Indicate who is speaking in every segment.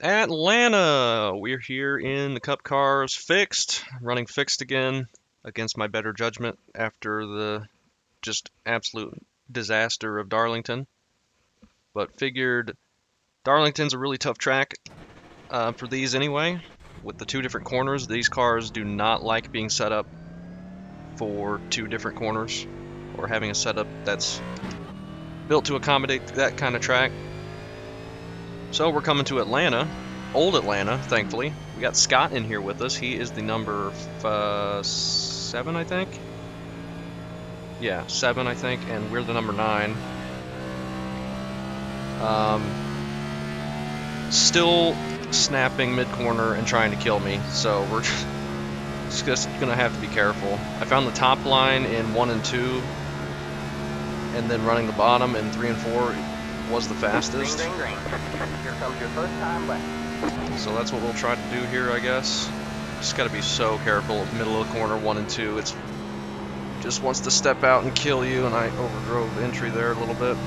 Speaker 1: Atlanta! We're here in the Cup cars fixed, running fixed again against my better judgment after the just absolute disaster of Darlington. But figured Darlington's a really tough track for these anyway. With the two different corners, these cars do not like being set up for two different corners or having a setup that's built to accommodate that kind of track. So we're coming to Atlanta, old Atlanta, thankfully. We got Scott in here with us. He is the number 7, I think. Yeah, 7, I think, and we're the number 9. Still snapping mid-corner and trying to kill me, so we're just gonna have to be careful. I found the top line in 1 and 2, and then running the bottom in 3 and 4 was the fastest.
Speaker 2: Green, green, green. Here comes your first time left.
Speaker 1: So that's what we'll try to do here, I guess. Just gotta be so careful. Middle of the corner, 1 and 2. It's just wants to step out and kill you, and I overdrove entry there a little bit.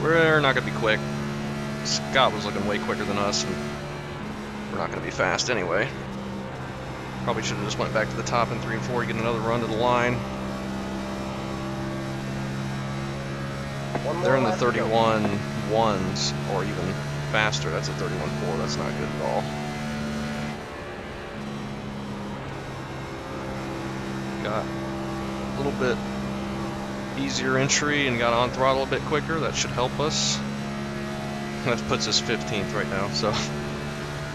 Speaker 1: We're not gonna be quick. Scott was looking way quicker than us, and we're not gonna be fast anyway. Probably should have just went back to the top in 3 and 4 to get another run to the line. They're in the 31.1s or even faster. That's a 31.4. That's not good at all. Got a little bit easier entry and got on throttle a bit quicker. That should help us. That puts us 15th right now, so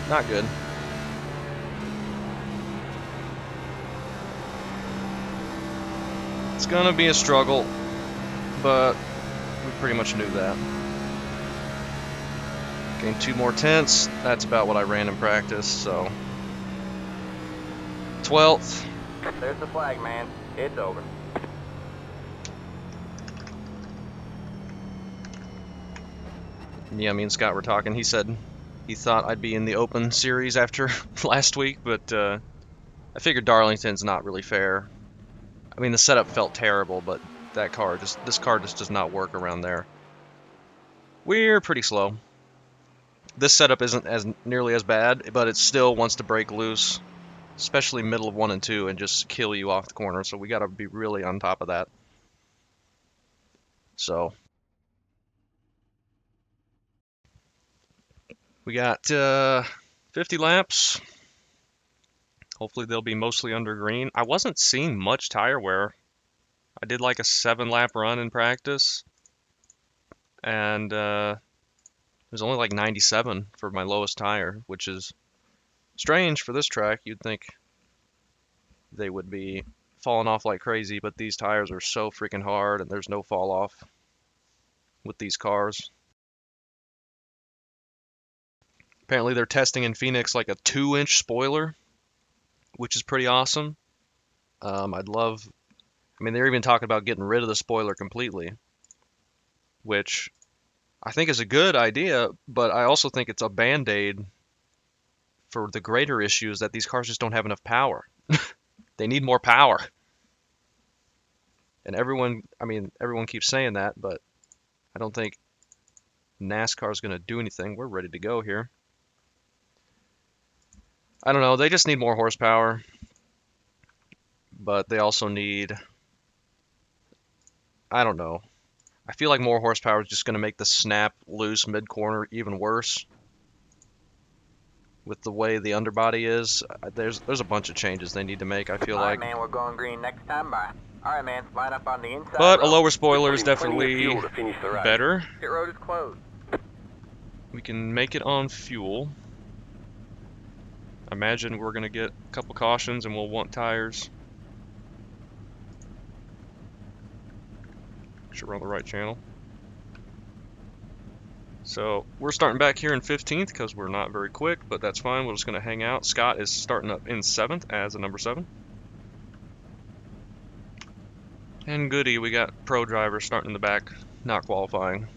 Speaker 1: not good. It's gonna be a struggle, but we pretty much knew that. Gained 2 more tenths. That's about what I ran in practice, so 12th.
Speaker 2: There's the flag, man. It's over.
Speaker 1: Yeah, me and Scott were talking. He said he thought I'd be in the Open Series after last week, but I figured Darlington's not really fair. I mean, the setup felt terrible, but this car just does not work around there. We're pretty slow. This setup isn't as nearly as bad, but it still wants to break loose, especially middle of 1 and 2, and just kill you off the corner. So we got to be really on top of that. So we got 50 laps. Hopefully they'll be mostly under green. I wasn't seeing much tire wear. I did like a 7-lap run in practice, and it was only like 97 for my lowest tire, which is strange for this track. You'd think they would be falling off like crazy, but these tires are so freaking hard, and there's no fall off with these cars. Apparently they're testing in Phoenix like a 2-inch spoiler, which is pretty awesome. I mean, they're even talking about getting rid of the spoiler completely, which I think is a good idea, but I also think it's a band-aid for the greater issues that these cars just don't have enough power. They need more power. And everyone keeps saying that, but I don't think NASCAR is going to do anything. We're ready to go here. I don't know, they just need more horsepower, but they also need, I don't know. I feel like more horsepower is just going to make the snap loose mid-corner even worse. With the way the underbody is, there's a bunch of changes they need to make, I feel like.
Speaker 2: Alright, man, we're going green next time by. Alright, man, line up on the inside.
Speaker 1: But
Speaker 2: road.
Speaker 1: a lower spoiler is definitely better.
Speaker 2: Pit road is closed.
Speaker 1: We can make it on fuel. I imagine we're going to get a couple cautions and we'll want tires. Sure we're on the right channel. So we're starting back here in 15th because we're not very quick, but that's fine. We're just going to hang out. Scott is starting up in 7th as a number 7. And goody, we got pro drivers starting in the back, not qualifying.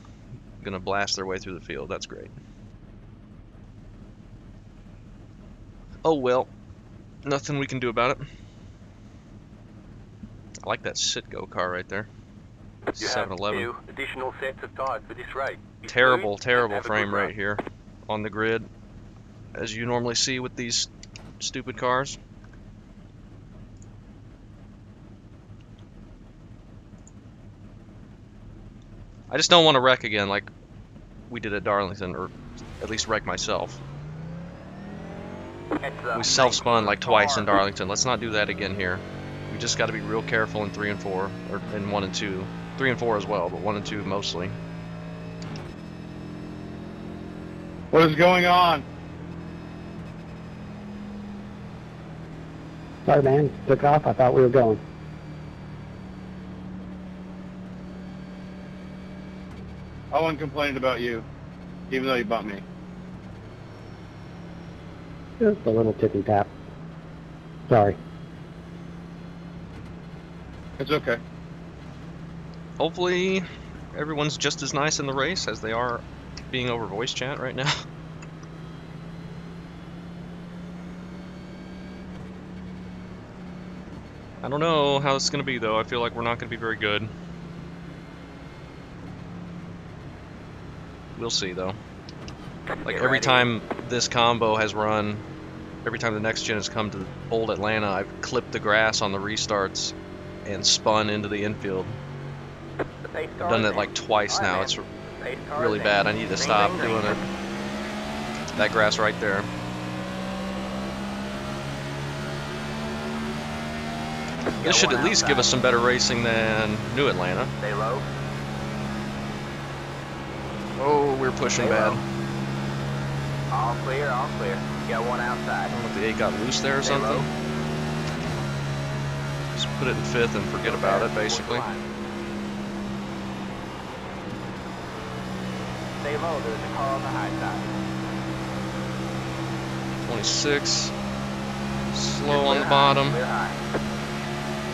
Speaker 1: Going to blast their way through the field. That's great. Oh well, nothing we can do about it. I like that Citgo car right there.
Speaker 2: You have
Speaker 1: 7-Eleven.
Speaker 2: 2 additional sets of tires for this race. Be
Speaker 1: Terrible,
Speaker 2: smooth and
Speaker 1: terrible
Speaker 2: have a good
Speaker 1: frame
Speaker 2: run.
Speaker 1: rate here on the grid, as you normally see with these stupid cars. I just don't want to wreck again like we did at Darlington, or at least wreck myself.
Speaker 2: Heads up,
Speaker 1: We
Speaker 2: main
Speaker 1: self-spun
Speaker 2: corner
Speaker 1: like twice in
Speaker 2: far.
Speaker 1: Darlington. Let's not do that again here. We just got to be real careful in 3 and 4, or in 1 and 2. 3 and 4 as well, but 1 and 2 mostly.
Speaker 3: What is going on?
Speaker 4: Sorry, man. Took off. I thought we were going.
Speaker 3: I wasn't complaining about you, even though you bumped me.
Speaker 4: Just a little tippy tap. Sorry.
Speaker 3: It's okay.
Speaker 1: Hopefully, everyone's just as nice in the race as they are being over voice chat right now. I don't know how it's going to be, though. I feel like we're not going to be very good. We'll see, though. Like,
Speaker 2: Get
Speaker 1: every
Speaker 2: ready.
Speaker 1: time this combo has run, every time the next gen has come to old Atlanta, I've clipped the grass on the restarts and spun into the infield.
Speaker 2: The pace
Speaker 1: I've
Speaker 2: car
Speaker 1: done
Speaker 2: is
Speaker 1: that
Speaker 2: in.
Speaker 1: like twice
Speaker 2: All right,
Speaker 1: now.
Speaker 2: man.
Speaker 1: It's
Speaker 2: Pace car
Speaker 1: really
Speaker 2: is in.
Speaker 1: bad. I need to
Speaker 2: Ding,
Speaker 1: stop
Speaker 2: ding, ding.
Speaker 1: doing it. That grass right there. This
Speaker 2: Got
Speaker 1: should
Speaker 2: one
Speaker 1: at least give us
Speaker 2: outside.
Speaker 1: some better racing than New Atlanta.
Speaker 2: Stay low.
Speaker 1: Oh, we're pushing
Speaker 2: Stay
Speaker 1: bad.
Speaker 2: low. All clear, all clear. You got one outside.
Speaker 1: I don't know if the 8 got loose there or
Speaker 2: Stay
Speaker 1: something.
Speaker 2: low.
Speaker 1: Just put it in 5th and forget about it, basically.
Speaker 2: Stay low, there's a car on the high side.
Speaker 1: 26. Slow on the bottom.
Speaker 2: Clear high.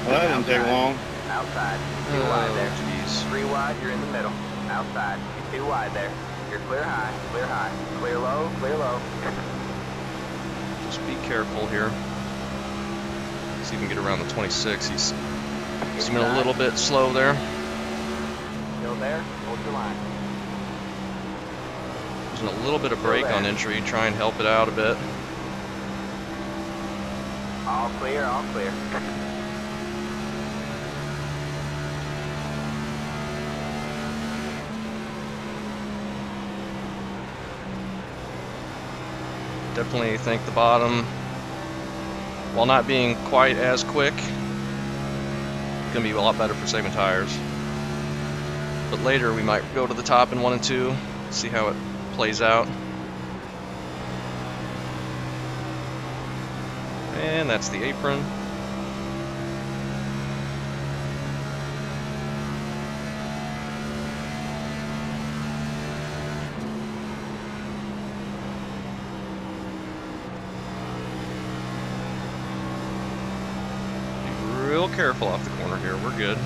Speaker 3: Well, that didn't take long.
Speaker 2: Outside. You're 2 wide there.
Speaker 1: Oh, jeez.
Speaker 2: 3 wide, you're in the middle. Outside. You're 2 wide there. You're clear high, clear high. Clear low, clear low.
Speaker 1: Just be careful here. See if we can get around the 26. He's been a little bit slow there.
Speaker 2: Still there, hold your line.
Speaker 1: Using a little bit of brake on entry, try and help it out a bit.
Speaker 2: All clear, all clear.
Speaker 1: Definitely think the bottom, while not being quite as quick, gonna be a lot better for saving tires. But later we might go to the top in 1 and 2, see how it plays out. And that's the apron. Be real careful off the corner here, we're good.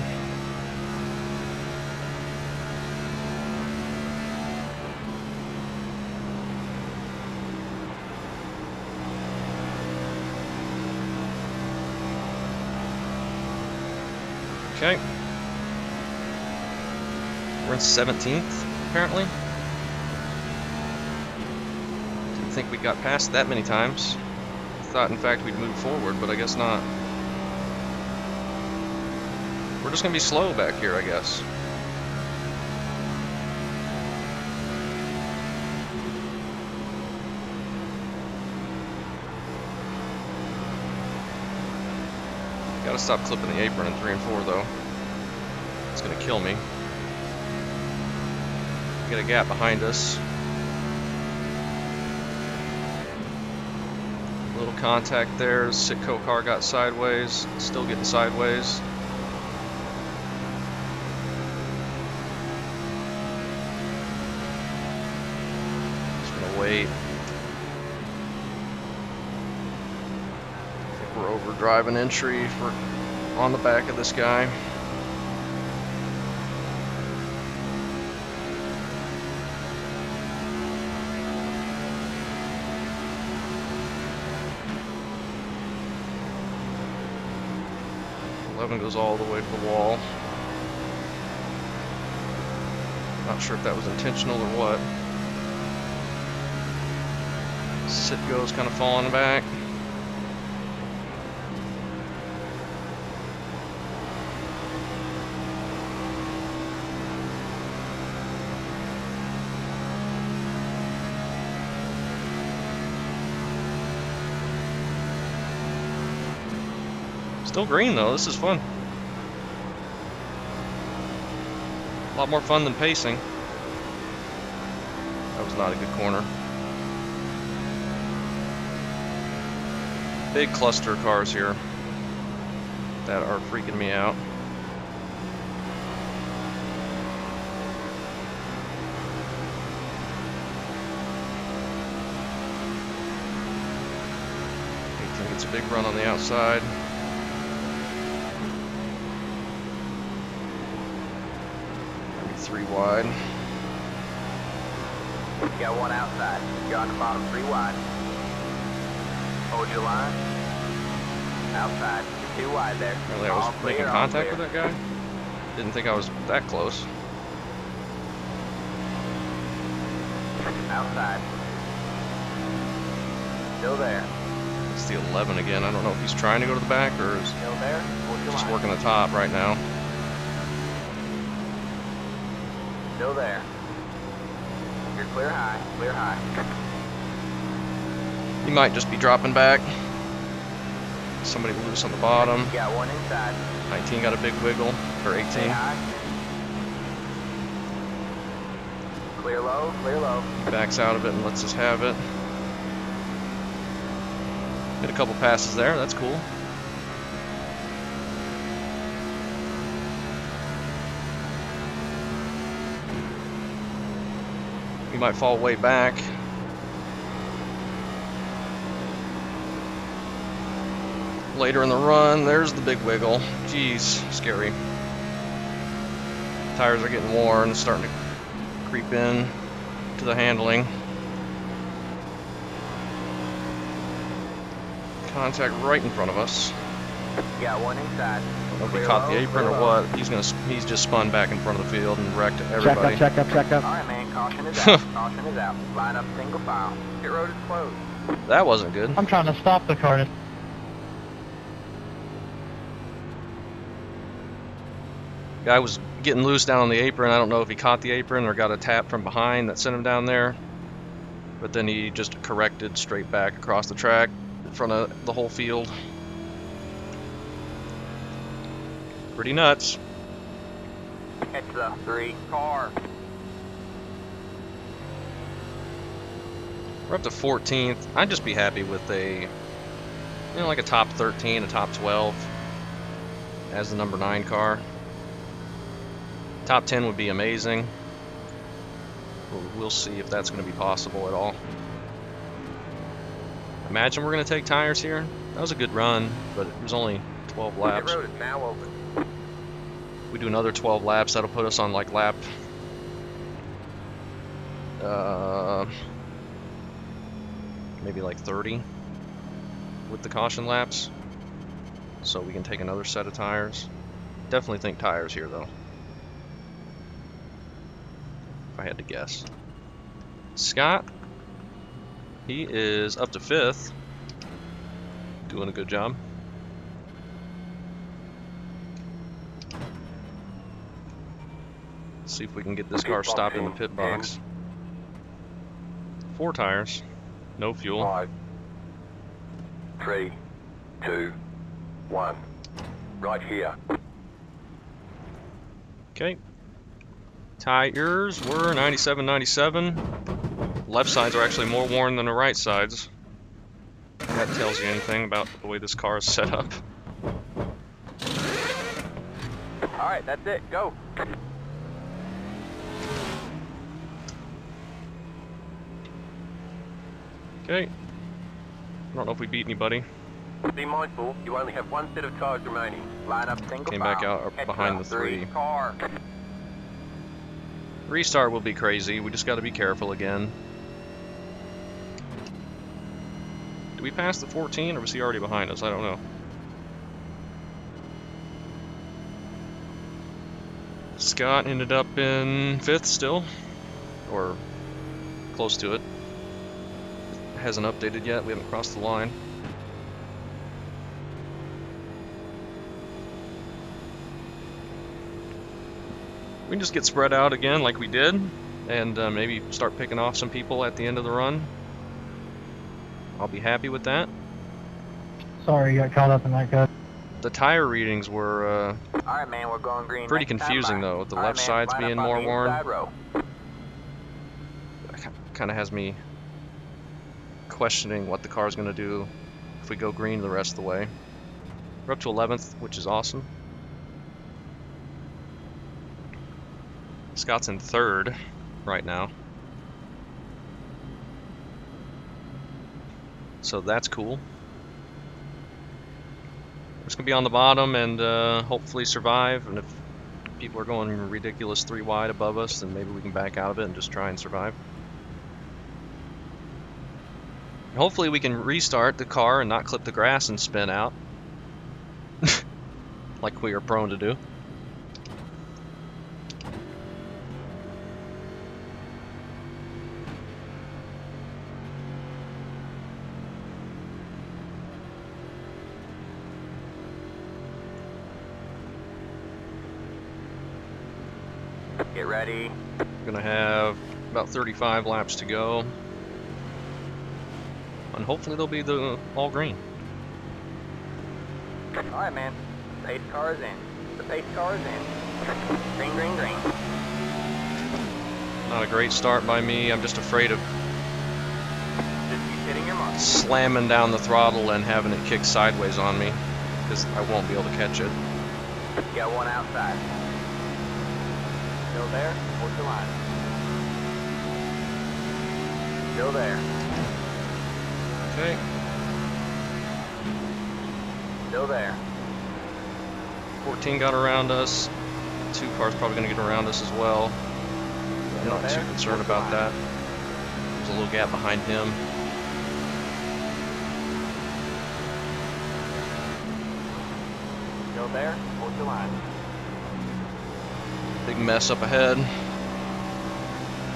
Speaker 1: Okay. We're in 17th, apparently. Didn't think we got past that many times. Thought, in fact, we'd move forward, but I guess not. We're just gonna be slow back here, I guess. Gotta stop clipping the apron in 3 and 4, though. It's gonna kill me. Get a gap behind us. Little contact there. Sitco car got sideways. Still getting sideways. Just gonna wait. I think we're overdriving entry for on the back of this guy. Goes all the way to the wall. Not sure if that was intentional or what. Sitgo's kind of falling back. Still green though, this is fun. A lot more fun than pacing. That was not a good corner. Big cluster of cars here that are freaking me out. I think it's a big run on the outside. Maybe 3 wide.
Speaker 2: You got one outside. You're on the bottom, 3 wide. Hold your line. Outside. You're 2 wide there.
Speaker 1: Really, I was
Speaker 2: All
Speaker 1: making
Speaker 2: clear, all
Speaker 1: contact
Speaker 2: clear.
Speaker 1: with that guy? Didn't think I was that close.
Speaker 2: Outside. Still there.
Speaker 1: It's the 11 again. I don't know if he's trying to go to the back or is
Speaker 2: Still there. Hold your
Speaker 1: just
Speaker 2: line.
Speaker 1: working the top right now.
Speaker 2: Still there. You're clear high. Clear high.
Speaker 1: He might just be dropping back. Somebody loose on the bottom.
Speaker 2: You got one inside.
Speaker 1: 19 got a big wiggle, or 18.
Speaker 2: Stay high. Clear low. Clear low.
Speaker 1: He backs out of it and lets us have it. Hit a couple passes there, that's cool. He might fall way back. Later in the run, there's the big wiggle. Jeez, scary. Tires are getting worn, it's starting to creep in to the handling. Contact right in front of us.
Speaker 2: You got one inside.
Speaker 1: I don't know if he
Speaker 2: Clear
Speaker 1: caught the
Speaker 2: low,
Speaker 1: apron
Speaker 2: clear
Speaker 1: or
Speaker 2: low.
Speaker 1: what. He's just spun back in front of the field and wrecked
Speaker 4: Check
Speaker 1: everybody.
Speaker 4: up, check up, check up.
Speaker 2: All right, man. Caution is out. Caution is out. Line up single file. Pit road is closed.
Speaker 1: That wasn't good.
Speaker 3: I'm trying to stop the car.
Speaker 1: Guy was getting loose down on the apron. I don't know if he caught the apron or got a tap from behind that sent him down there. But then he just corrected straight back across the track in front of the whole field. Pretty nuts.
Speaker 2: Catch the 3 car.
Speaker 1: We're up to 14th. I'd just be happy with like a top 13, a top 12 as the number 9 car. Top 10 would be amazing. We'll see if that's going to be possible at all. Imagine we're going to take tires here. That was a good run, but it was only 12
Speaker 2: Pit
Speaker 1: laps.
Speaker 2: road is now open.
Speaker 1: We do another 12 laps, that'll put us on like lap maybe like 30 with the caution laps, so we can take another set of tires. Definitely think tires here though, if I had to guess. Scott, he is up to 5th, doing a good job. See if we can get this car stopped in the pit box. 4 tires, no fuel.
Speaker 5: 5, 3, 2, 1. Right here.
Speaker 1: Okay. Tires were 97.97. Left sides are actually more worn than the right sides. If that tells you anything about the way this car is set up.
Speaker 2: All right, that's it. Go.
Speaker 1: Okay. I don't know if we beat anybody.
Speaker 5: Be mindful, you only have 1 set of tires remaining.
Speaker 2: Line up single
Speaker 1: Came
Speaker 2: file.
Speaker 1: back out
Speaker 2: Catch
Speaker 1: behind
Speaker 2: the
Speaker 1: the 3.
Speaker 2: car.
Speaker 1: Restart will be crazy. We just got to be careful again. Did we pass the 14 or was he already behind us? I don't know. Scott ended up in 5th still, or close to it. Hasn't updated yet, we haven't crossed the line. We can just get spread out again like we did, and maybe start picking off some people at the end of the run. I'll be happy with that.
Speaker 6: Sorry, you got caught up in that cut.
Speaker 1: The tire readings were
Speaker 2: Alright, man, we're going green.
Speaker 1: pretty
Speaker 2: Next time
Speaker 1: confusing
Speaker 2: by.
Speaker 1: though, the
Speaker 2: All right,
Speaker 1: left
Speaker 2: man,
Speaker 1: side's
Speaker 2: line
Speaker 1: being
Speaker 2: up on
Speaker 1: more
Speaker 2: the
Speaker 1: worn.
Speaker 2: inside row.
Speaker 1: Kind of has me questioning what the car's going to do if we go green the rest of the way. We're up to 11th, which is awesome. Scott's in 3rd right now, so that's cool. We're just going to be on the bottom and hopefully survive, and if people are going ridiculous 3 wide above us, then maybe we can back out of it and just try and survive. Hopefully we can restart the car and not clip the grass and spin out like we are prone to do.
Speaker 2: Get ready.
Speaker 1: We're gonna have about 35 laps to go, and hopefully they'll be the all green.
Speaker 2: Alright, man. The pace car is in. The pace car is in. Green, green, green.
Speaker 1: Not a great start by me. I'm just afraid of
Speaker 2: Just keep hitting your mark.
Speaker 1: slamming down the throttle and having it kick sideways on me, because I won't be able to catch it.
Speaker 2: Got one outside. Still there? Hold the line. Still there.
Speaker 1: Okay.
Speaker 2: Still there.
Speaker 1: 14 got around us. 2 cars probably going to get around us as well. I'm not too concerned about that. There's a little gap behind him.
Speaker 2: Still there? Hold the line.
Speaker 1: Big mess up ahead.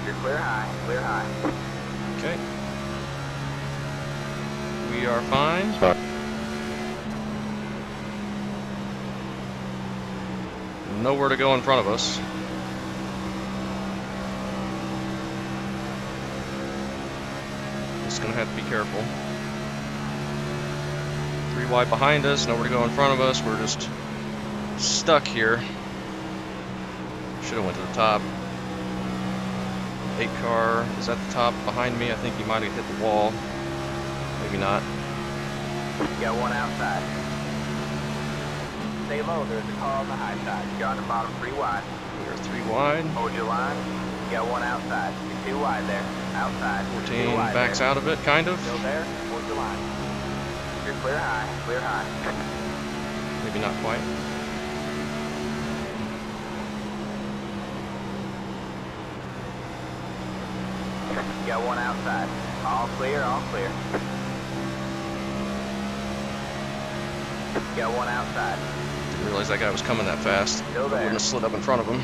Speaker 2: You're clear high. Clear high.
Speaker 1: Okay. We are fine. Nowhere to go in front of us. Just gonna have to be careful. 3 wide behind us, nowhere to go in front of us. We're just stuck here. Should have went to the top. 8 car is at the top behind me. I think he might have hit the wall. Maybe not.
Speaker 2: Got one outside. Stay low, there's a car on the high side. You're on the bottom 3 wide.
Speaker 1: We are 3 wide.
Speaker 2: Hold your line. Got one outside. You're 2 wide there. Outside.
Speaker 1: 14
Speaker 2: 2 wide
Speaker 1: backs
Speaker 2: there.
Speaker 1: out of it, kind of.
Speaker 2: Still there? Hold your line. You're clear high. Clear high.
Speaker 1: Maybe not quite.
Speaker 2: Got one outside. All clear, all clear. Got one outside.
Speaker 1: Didn't realize that guy was coming that fast.
Speaker 2: Still
Speaker 1: I
Speaker 2: there.
Speaker 1: wouldn't have slid up in front of him.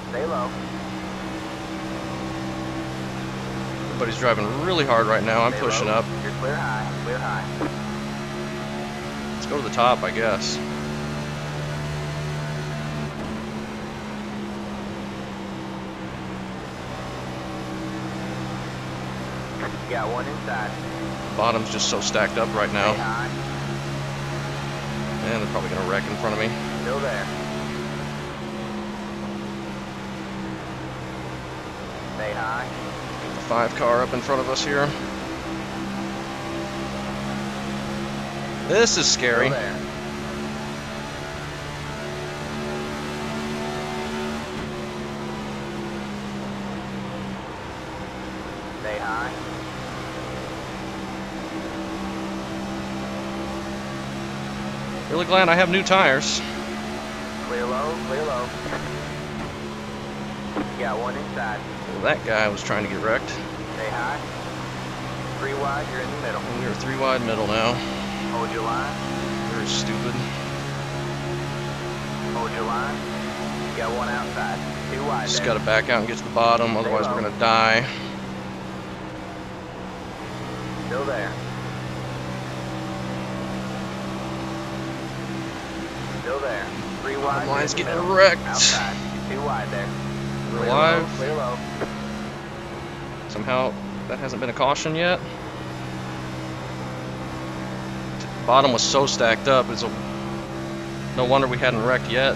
Speaker 2: Stay low.
Speaker 1: Everybody's driving really hard right now. I'm
Speaker 2: Stay
Speaker 1: pushing
Speaker 2: low.
Speaker 1: up.
Speaker 2: You're clear high. Clear high.
Speaker 1: Let's go to the top, I guess.
Speaker 2: Got one inside.
Speaker 1: Bottom's just so stacked up right now.
Speaker 2: Stay high.
Speaker 1: And they're probably gonna wreck in front of me.
Speaker 2: Still there. Stay high.
Speaker 1: Get the 5 car up in front of us here. This is scary.
Speaker 2: Still there. Stay high.
Speaker 1: Really glad I have new tires.
Speaker 2: Clear low, clear low. Got one inside.
Speaker 1: Well, that guy was trying to get wrecked.
Speaker 2: Stay high. 3 wide, you're in the middle.
Speaker 1: We are 3 wide middle now.
Speaker 2: Hold your line.
Speaker 1: Very stupid.
Speaker 2: Hold your line. You got one outside. 2 wide
Speaker 1: Just
Speaker 2: there.
Speaker 1: gotta back out and get to the bottom, otherwise we're gonna die.
Speaker 2: Still there. Still there. 3 wide.
Speaker 1: Line's
Speaker 2: you're in the
Speaker 1: getting
Speaker 2: middle.
Speaker 1: wrecked.
Speaker 2: Outside. 2 wide there.
Speaker 1: We're
Speaker 2: Clear
Speaker 1: alive.
Speaker 2: low, clear low.
Speaker 1: Somehow that hasn't been a caution yet. Bottom was so stacked up, no wonder we hadn't wrecked yet.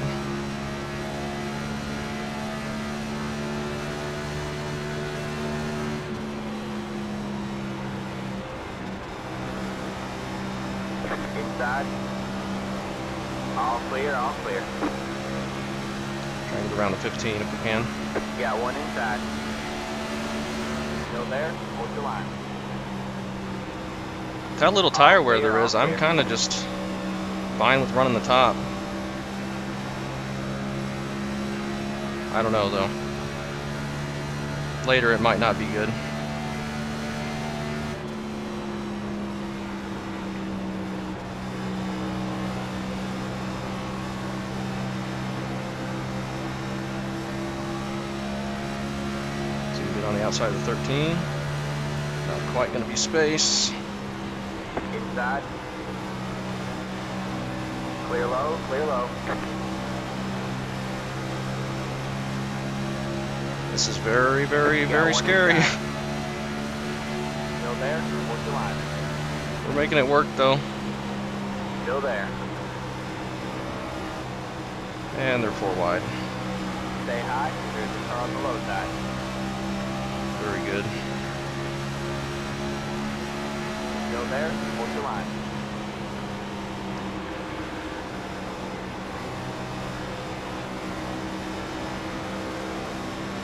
Speaker 2: Inside. All clear, all clear.
Speaker 1: Trying to get around the 15 if we can.
Speaker 2: You got one inside. Still there? Hold your line.
Speaker 1: That little tire wear there is, I'm kind of just fine with running the top. I don't know though. Later it might not be good. So you get on the outside of the 13. Not quite going to be space.
Speaker 2: Inside. Clear low, clear low.
Speaker 1: This is very, very,
Speaker 2: You got
Speaker 1: very
Speaker 2: one
Speaker 1: scary.
Speaker 2: inside. Still there? Hold your line.
Speaker 1: We're making it work though.
Speaker 2: Still there.
Speaker 1: And they're 4 wide.
Speaker 2: Stay high. There's a car on the low side.
Speaker 1: Very good.
Speaker 2: Still there? Hold your line.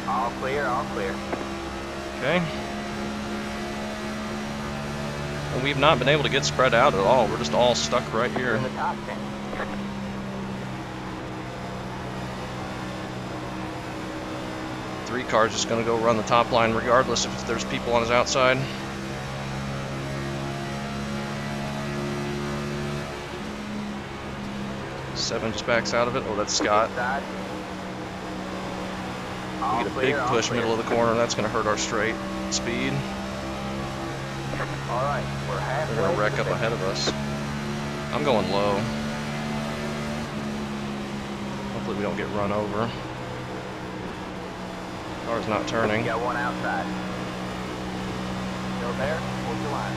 Speaker 2: All clear, all clear.
Speaker 1: Okay. And we've not been able to get spread out at all. We're just all stuck right
Speaker 2: You're
Speaker 1: here.
Speaker 2: in the top 10.
Speaker 1: Three cars just gonna go run the top line regardless if there's people on his outside. Seven just backs out of it. Oh, that's Scott.
Speaker 2: Inside.
Speaker 1: We
Speaker 2: All
Speaker 1: get a
Speaker 2: clear,
Speaker 1: big
Speaker 2: all
Speaker 1: push
Speaker 2: clear.
Speaker 1: middle of the corner. That's gonna hurt our straight speed.
Speaker 2: All right, we're halfway.
Speaker 1: They're gonna
Speaker 2: to
Speaker 1: wreck
Speaker 2: the
Speaker 1: up
Speaker 2: finish.
Speaker 1: ahead of us. I'm going low. Hopefully we don't get run over. Car's not turning.
Speaker 2: You got one outside. Still there? Hold your line.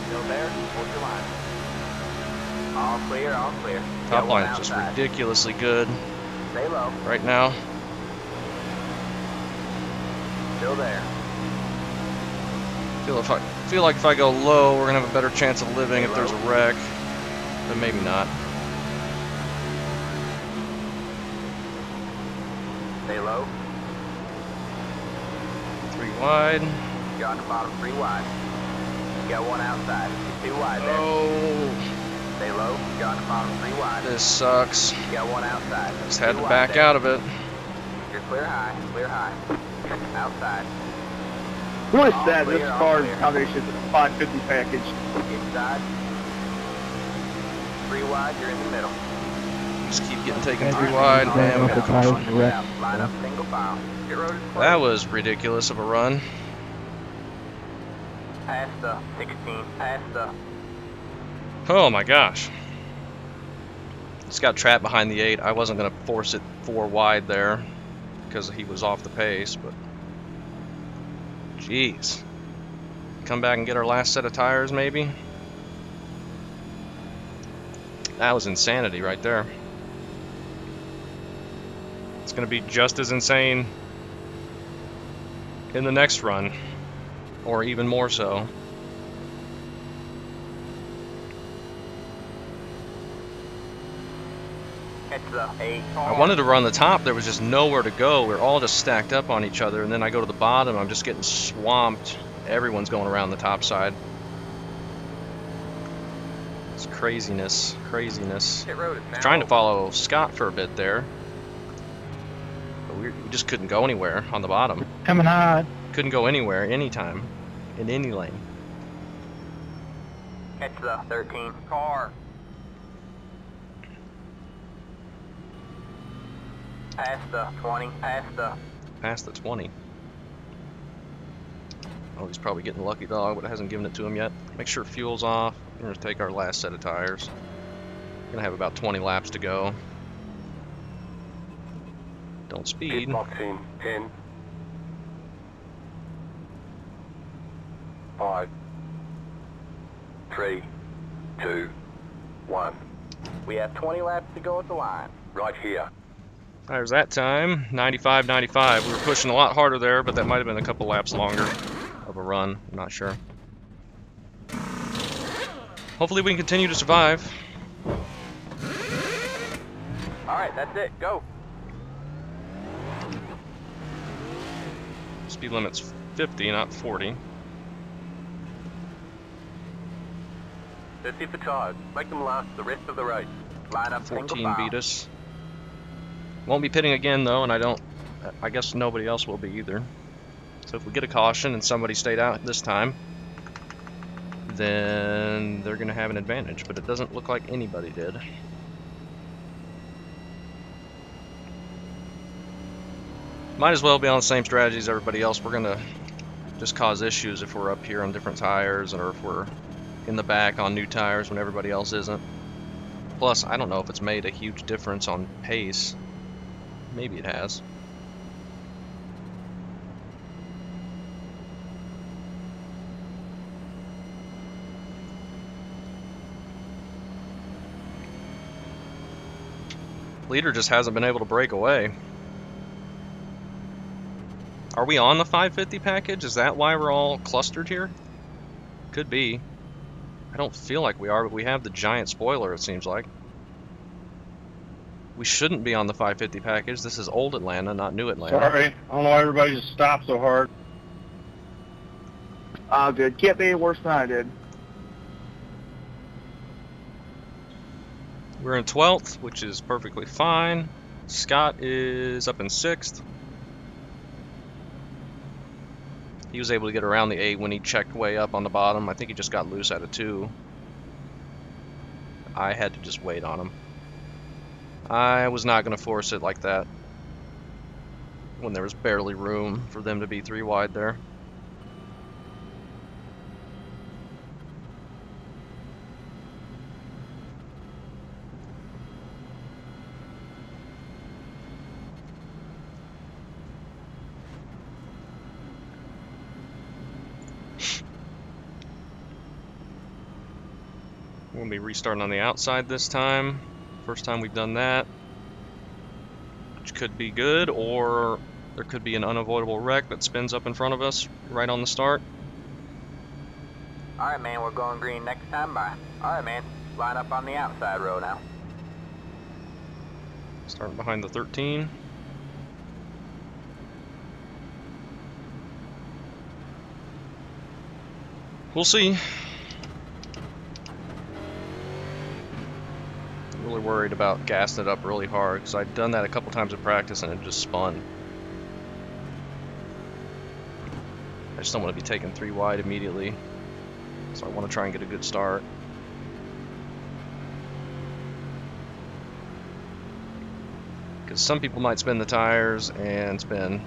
Speaker 2: Still there? Hold your line. All clear, all clear. You
Speaker 1: Top
Speaker 2: got one
Speaker 1: line is just
Speaker 2: outside.
Speaker 1: ridiculously good
Speaker 2: Stay low.
Speaker 1: right now.
Speaker 2: Still there.
Speaker 1: Feel like if I go low, we're gonna have a better chance of living if there's a wreck, but maybe not.
Speaker 2: Stay low.
Speaker 1: 3 wide.
Speaker 2: You're on the bottom 3 wide. You got one outside. 2 wide there.
Speaker 1: Oh,
Speaker 2: Stay low. You're on the bottom 3 wide.
Speaker 1: this sucks.
Speaker 2: You got one outside.
Speaker 1: Just had
Speaker 2: 2
Speaker 1: to
Speaker 2: wide
Speaker 1: back
Speaker 2: there.
Speaker 1: out of it.
Speaker 2: You're clear high. Clear high. Outside.
Speaker 3: What is
Speaker 2: All
Speaker 3: that?
Speaker 2: clear,
Speaker 3: This
Speaker 2: all
Speaker 3: car's
Speaker 2: clear.
Speaker 3: combination is a 550 package.
Speaker 2: Inside. 3 wide. You're in the middle.
Speaker 1: Just keep getting taken 3 wide.
Speaker 4: Man,
Speaker 1: Man,
Speaker 4: the tires
Speaker 2: On the
Speaker 4: wrecked.
Speaker 2: left. Line up single file. Pit road is clear.
Speaker 1: that was ridiculous of a run.
Speaker 2: Past the 16. Past the.
Speaker 1: Oh my gosh. Just got trapped behind the 8. I wasn't going to force it 4 wide there because he was off the pace, but jeez. Come back and get our last set of tires maybe? That was insanity right there. It's going to be just as insane in the next run, or even more so.
Speaker 2: It's the 8.
Speaker 1: I wanted to run the top, there was just nowhere to go. We were all just stacked up on each other, and then I go to the bottom, I'm just getting swamped. Everyone's going around the top side. It's craziness, craziness.
Speaker 2: Pit road is
Speaker 1: I
Speaker 2: now
Speaker 1: was trying to
Speaker 2: open.
Speaker 1: follow Scott for a bit there, but we just couldn't go anywhere on the bottom.
Speaker 6: Coming high.
Speaker 1: Couldn't go anywhere, anytime, in any lane.
Speaker 2: It's the 13 car. Past the 20,
Speaker 1: Past the 20. Oh, he's probably getting lucky dog, but it hasn't given it to him yet. Make sure fuel's off. We're going to take our last set of tires. We're going to have about 20 laps to go. Don't
Speaker 5: Pit
Speaker 1: speed.
Speaker 5: box in 10, 5, 3, 2, 1.
Speaker 2: we have 20 laps to go at the line.
Speaker 5: Right here.
Speaker 1: Tires that time, 95.95. We were pushing a lot harder there, but that might have been a couple laps longer of a run. I'm not sure. Hopefully we can continue to survive.
Speaker 2: Alright, that's it, go.
Speaker 1: Speed limit's 50, not 40.
Speaker 5: Let's hit the tires. Make them last the rest of the race.
Speaker 2: Line up single
Speaker 1: 14
Speaker 2: file.
Speaker 1: beat us. Won't be pitting again though, and I guess nobody else will be either. So if we get a caution and somebody stayed out this time, then they're gonna have an advantage, but it doesn't look like anybody did. Might as well be on the same strategy as everybody else. We're gonna just cause issues if we're up here on different tires, or if we're in the back on new tires when everybody else isn't. Plus, I don't know if it's made a huge difference on pace. Maybe it has. Leader just hasn't been able to break away. Are we on the 550 package? Is that why we're all clustered here? Could be. I don't feel like we are, but we have the giant spoiler, it seems like. We shouldn't be on the 550 package. This is old Atlanta, not new Atlanta.
Speaker 3: Sorry. I don't know why everybody just stopped so hard.
Speaker 7: Oh, good. Can't be any worse than I did.
Speaker 1: We're in 12th, which is perfectly fine. Scott is up in 6th. He was able to get around the 8 when he checked way up on the bottom. I think he just got loose out of 2. I had to just wait on him. I was not going to force it like that when there was barely room for them to be 3 wide there. We'll be restarting on the outside this time. First time we've done that. Which could be good, or there could be an unavoidable wreck that spins up in front of us right on the start.
Speaker 2: Alright, man, we're going green next time by. Alright, man, line up on the outside row now.
Speaker 1: Starting behind the 13. We'll see. Really worried about gassing it up really hard, because I've done that a couple times in practice and it just spun. I just don't want to be taking 3 wide immediately, so I want to try and get a good start. Because some people might spin the tires and spin.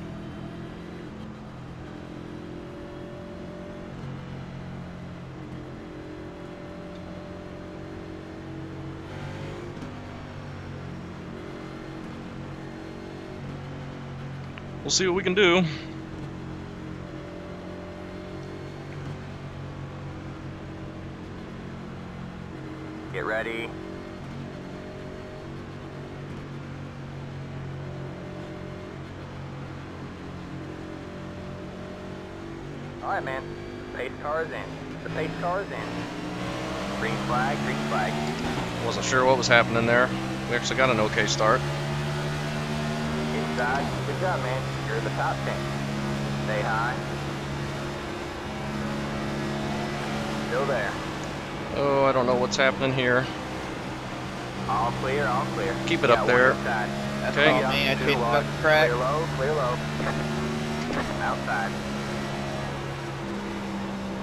Speaker 1: We'll see what we can do.
Speaker 2: Get ready. Alright, man. Pace car is in. The pace car is in. Green flag, green flag.
Speaker 1: Wasn't sure what was happening there. We actually got an okay start.
Speaker 2: Inside. Good job, man. You're in the top 10. Stay high. Still there.
Speaker 1: Oh, I don't know what's happening here.
Speaker 2: All clear, all clear.
Speaker 1: Keep it
Speaker 2: Got
Speaker 1: up
Speaker 2: one
Speaker 1: there.
Speaker 2: inside.
Speaker 1: Okay.
Speaker 2: Up,
Speaker 7: man,
Speaker 2: too
Speaker 7: it's
Speaker 2: low.
Speaker 7: about to crack.
Speaker 2: Clear low, clear low. Outside.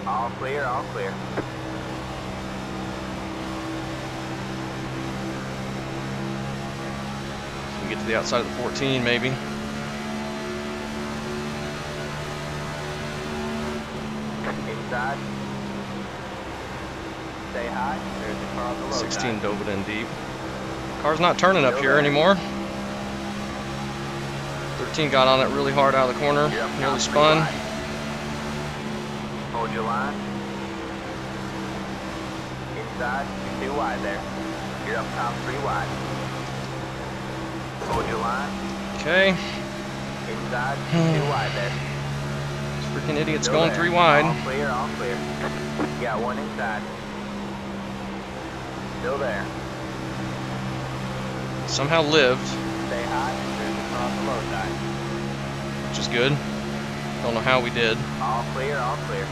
Speaker 2: All clear, all clear.
Speaker 1: can get to the outside of the 14, maybe.
Speaker 2: Inside. Stay high. There's a car on the low
Speaker 1: 16
Speaker 2: side.
Speaker 1: dove it in deep. Car's not turning up
Speaker 2: Still
Speaker 1: here
Speaker 2: there.
Speaker 1: anymore. 13 got on it really hard out of the corner,
Speaker 2: You're up
Speaker 1: nearly
Speaker 2: top 3
Speaker 1: spun.
Speaker 2: wide. Hold your line. Inside. You're 2 wide there. You're up top 3 wide. Hold your line.
Speaker 1: Okay,
Speaker 2: Inside. You're 2 wide there.
Speaker 1: this freaking idiot's
Speaker 2: Still
Speaker 1: going
Speaker 2: there.
Speaker 1: 3 wide.
Speaker 2: All clear, all clear. You got 1 inside. Still there.
Speaker 1: Somehow lived,
Speaker 2: Stay high. There's a car on the low side.
Speaker 1: which is good. Don't know how we did.
Speaker 2: All clear, all clear.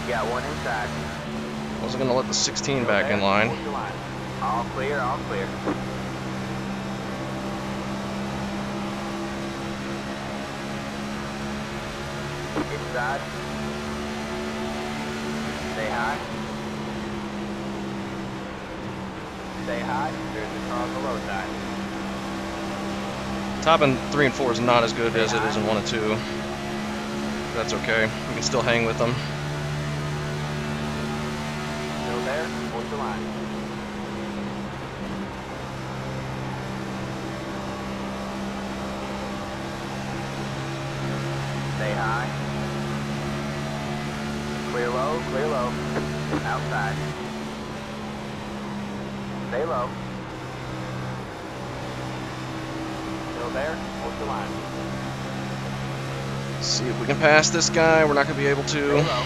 Speaker 2: You got 1 inside.
Speaker 1: Wasn't gonna let the 16
Speaker 2: Still
Speaker 1: back
Speaker 2: there.
Speaker 1: in line.
Speaker 2: Hold your line. All clear, all clear. Inside. Stay high. Stay high. There's a car on the low side.
Speaker 1: Top in 3 and 4 is not as good as it is in 1 and 2. That's okay. We can still hang with them.
Speaker 2: Still there. Hold your line. Stay high. Clear low, clear low. Outside. Stay low. Still there. Hold your line.
Speaker 1: See if we can pass this guy. We're not gonna be able
Speaker 2: Stay
Speaker 1: to.
Speaker 2: low.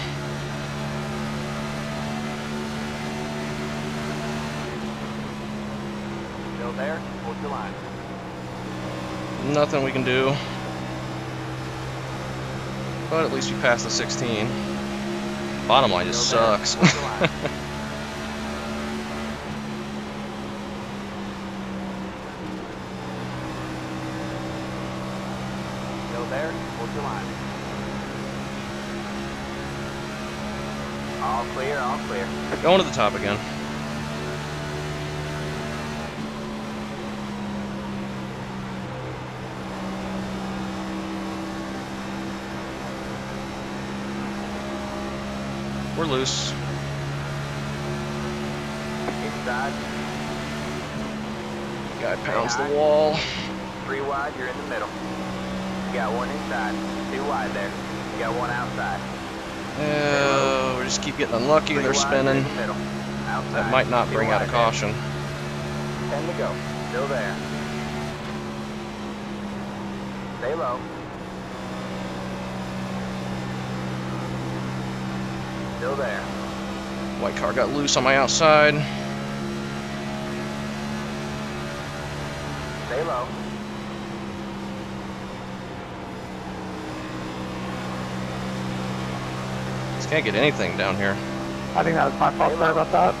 Speaker 2: Still there. Hold your line.
Speaker 1: Nothing we can do. But at least we passed the 16. Bottom line just
Speaker 2: Still there.
Speaker 1: sucks.
Speaker 2: Hold your line. Still there. Hold your line. All clear, all clear.
Speaker 1: Going to the top again. We're loose.
Speaker 2: Inside.
Speaker 1: Guy pounds the wall.
Speaker 2: 3 wide, you're in the middle. You got 1 inside. 2 wide there. You got 1 outside.
Speaker 1: We just keep getting unlucky.
Speaker 2: 3
Speaker 1: They're
Speaker 2: wide, you're
Speaker 1: spinning.
Speaker 2: in the middle. Outside.
Speaker 1: That might not
Speaker 2: 2
Speaker 1: bring out a
Speaker 2: wide
Speaker 1: caution.
Speaker 2: there. 10 to go. Still there. Stay low. Still there.
Speaker 1: White car got loose on my outside.
Speaker 2: Stay low.
Speaker 1: Just can't get anything down here.
Speaker 7: I think that was my fault. Sorry about that.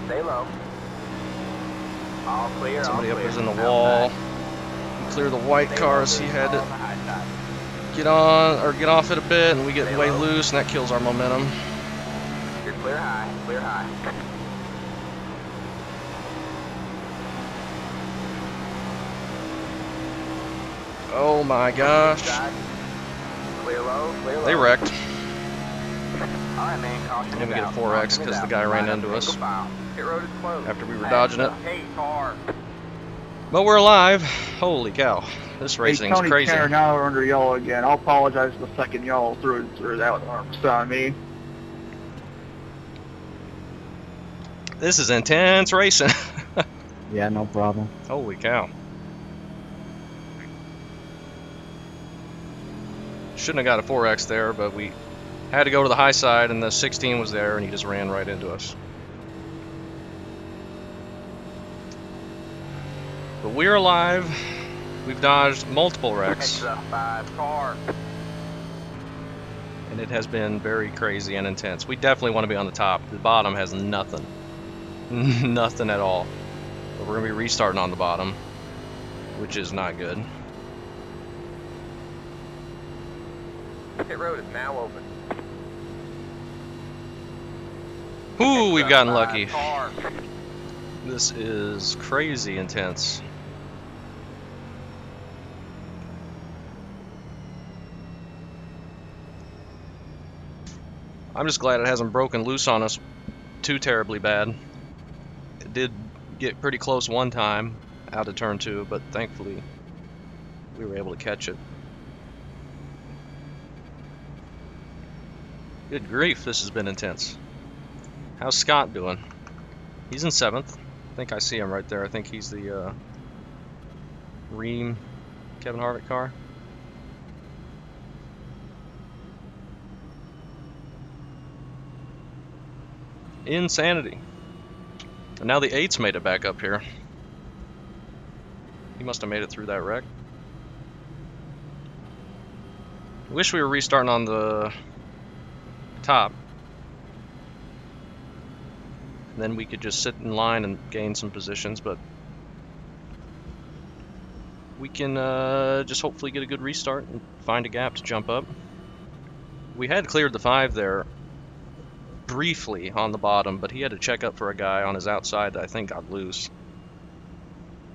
Speaker 2: Stay low. All clear.
Speaker 1: Somebody
Speaker 2: all
Speaker 1: up
Speaker 2: clear.
Speaker 1: is in the wall.
Speaker 2: Outside.
Speaker 1: Clear the white
Speaker 2: Stay
Speaker 1: cars.
Speaker 2: low,
Speaker 1: He
Speaker 2: there's
Speaker 1: had
Speaker 2: a car
Speaker 1: to
Speaker 2: on the high side.
Speaker 1: get on or get off it a bit, and we get
Speaker 2: Stay
Speaker 1: way
Speaker 2: low.
Speaker 1: loose, and that kills our momentum.
Speaker 2: You're clear high. Clear high.
Speaker 1: Oh my gosh.
Speaker 2: Inside. Clear low. Clear low.
Speaker 1: They wrecked.
Speaker 2: All right, man. Caution
Speaker 1: And we
Speaker 2: is
Speaker 1: get a
Speaker 2: out.
Speaker 1: 4X
Speaker 2: Caution is
Speaker 1: because the
Speaker 2: out.
Speaker 1: guy ran
Speaker 2: Line up
Speaker 1: into us
Speaker 2: single file. Pit road is closed.
Speaker 1: after we were dodging it.
Speaker 2: Hey, car.
Speaker 1: But we're alive. Holy cow. This
Speaker 7: Hey,
Speaker 1: racing's
Speaker 7: Tony
Speaker 1: crazy.
Speaker 7: Tanner, now we're under yellow again. I'll apologize for the second yellow through that was on me.
Speaker 1: This is intense racing.
Speaker 4: Yeah, no problem.
Speaker 1: Holy cow. Shouldn't have got a 4X there, but we had to go to the high side, and the 16 was there, and he just ran right into us. But we're alive. We've dodged multiple wrecks,
Speaker 2: Extra 5 car.
Speaker 1: and it has been very crazy and intense. We definitely want to be on the top. The bottom has nothing. Nothing at all. But we're going to be restarting on the bottom, which is not good.
Speaker 5: Pit road is now open.
Speaker 1: Ooh, we've gotten lucky.
Speaker 5: Car.
Speaker 1: This is crazy intense. I'm just glad it hasn't broken loose on us too terribly bad. It did get pretty close one time out of turn 2, but thankfully we were able to catch it. Good grief, this has been intense. How's Scott doing? He's in 7th. I think I see him right there. I think he's the Ream Kevin Harvick car. Insanity. And now the 8's made it back up here. He must have made it through that wreck. Wish we were restarting on the top. And then we could just sit in line and gain some positions, but we can just hopefully get a good restart and find a gap to jump up. We had cleared the 5 there briefly on the bottom, but he had to check up for a guy on his outside that I think got loose.